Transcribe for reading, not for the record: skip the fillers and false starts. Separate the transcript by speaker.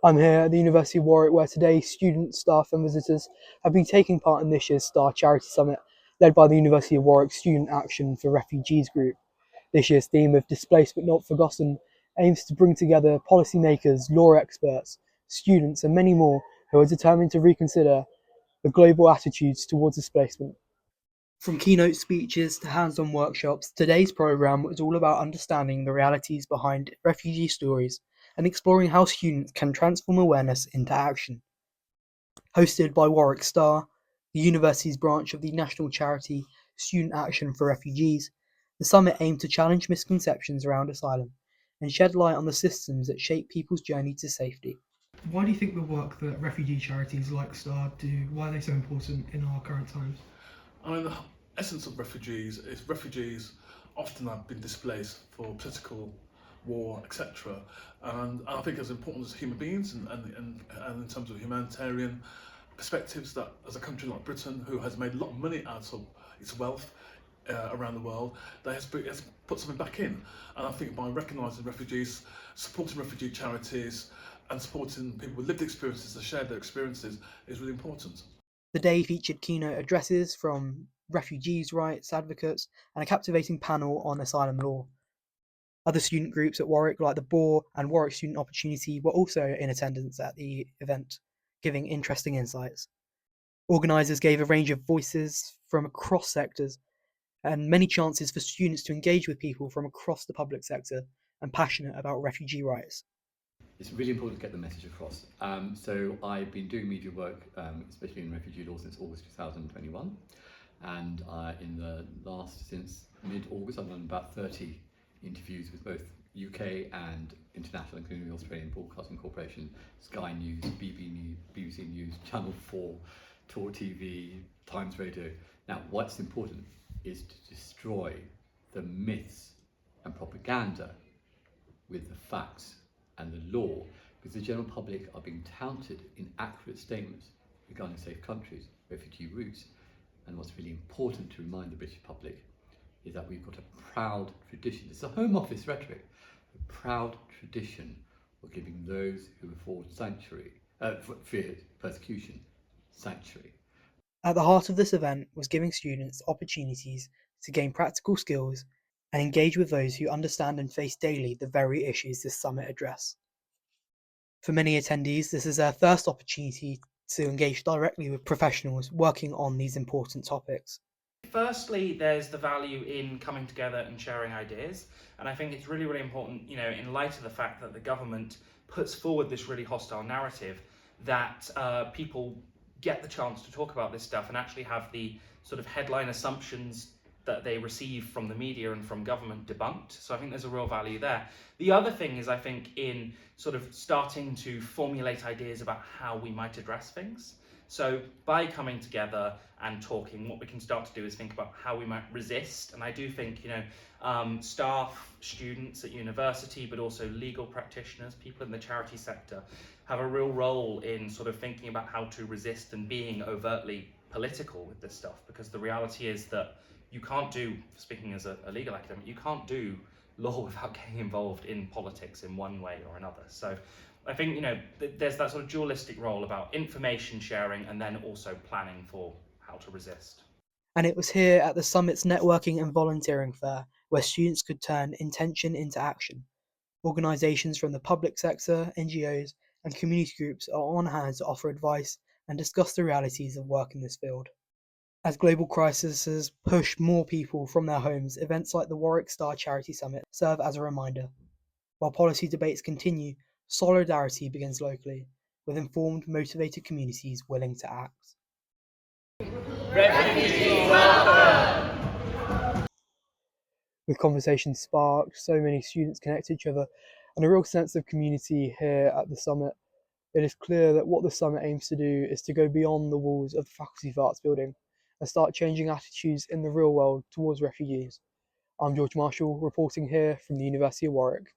Speaker 1: I'm here at the University of Warwick, where today students, staff and visitors have been taking part in this year's STAR Charity Summit, led by the University of Warwick Student Action for Refugees group. This year's theme of Displaced but Not Forgotten aims to bring together policymakers, law experts, students and many more who are determined to reconsider the global attitudes towards displacement. From keynote speeches to hands-on workshops, today's programme was all about understanding the realities behind refugee stories and exploring how students can transform awareness into action. Hosted by Warwick Star, the university's branch of the national charity Student Action for Refugees, the summit aimed to challenge misconceptions around asylum and shed light on the systems that shape people's journey to safety. Why do you think the work that refugee charities like STAR do, why are they so important in our current times?
Speaker 2: I mean, the essence of refugees is refugees often have been displaced for political, war, etc. And I think it's important as human beings and in terms of humanitarian perspectives that as a country like Britain, who has made a lot of money out of its wealth around the world, that has put something back in. And I think by recognising refugees, supporting refugee charities and supporting people with lived experiences to share their experiences is really important.
Speaker 1: The day featured keynote addresses from refugees' rights advocates and a captivating panel on asylum law. Other student groups at Warwick, like the BOR and Warwick Student Opportunity, were also in attendance at the event, giving interesting insights. Organisers gave a range of voices from across sectors and many chances for students to engage with people from across the public sector and passionate about refugee rights.
Speaker 3: It's really important to get the message across. So I've been doing media work, especially in refugee law, since August 2021. And since mid-August, I've done about 30 interviews with both UK and international, including the Australian Broadcasting Corporation, Sky News, BBC News, Channel 4, Tor TV, Times Radio. Now, what's important is to destroy the myths and propaganda with the facts and the law, because the general public are being touted inaccurate statements regarding safe countries, refugee routes. And what's really important to remind the British public is that we've got a proud tradition. It's a Home Office rhetoric, a proud tradition of giving those who afford fear persecution, sanctuary.
Speaker 1: At the heart of this event was giving students opportunities to gain practical skills and engage with those who understand and face daily the very issues this summit address. For many attendees, this is their first opportunity to engage directly with professionals working on these important topics.
Speaker 4: Firstly, there's the value in coming together and sharing ideas, and I think it's really, really important, in light of the fact that the government puts forward this really hostile narrative, that people get the chance to talk about this stuff and actually have the sort of headline assumptions that they receive from the media and from government debunked. So I think there's a real value there. The other thing is, I think, in sort of starting to formulate ideas about how we might address things. So by coming together and talking, what we can start to do is think about how we might resist. And I do think, staff, students at university, but also legal practitioners, people in the charity sector, have a real role in sort of thinking about how to resist and being overtly political with this stuff. Because the reality is that you can't do, speaking as a legal academic, you can't do law without getting involved in politics in one way or another. So I think, there's that sort of dualistic role about information sharing and then also planning for how to resist.
Speaker 1: And it was here at the summit's networking and volunteering fair where students could turn intention into action. Organisations from the public sector, NGOs, and community groups are on hand to offer advice and discuss the realities of work in this field. As global crises push more people from their homes, events like the Warwick Star Charity Summit serve as a reminder. While policy debates continue, solidarity begins locally, with informed, motivated communities willing to act.
Speaker 5: Refugees welcome!
Speaker 1: With conversations sparked, so many students connect to each other, and a real sense of community here at the summit, it is clear that what the summit aims to do is to go beyond the walls of the Faculty of Arts building and start changing attitudes in the real world towards refugees. I'm George Marshall, reporting here from the University of Warwick.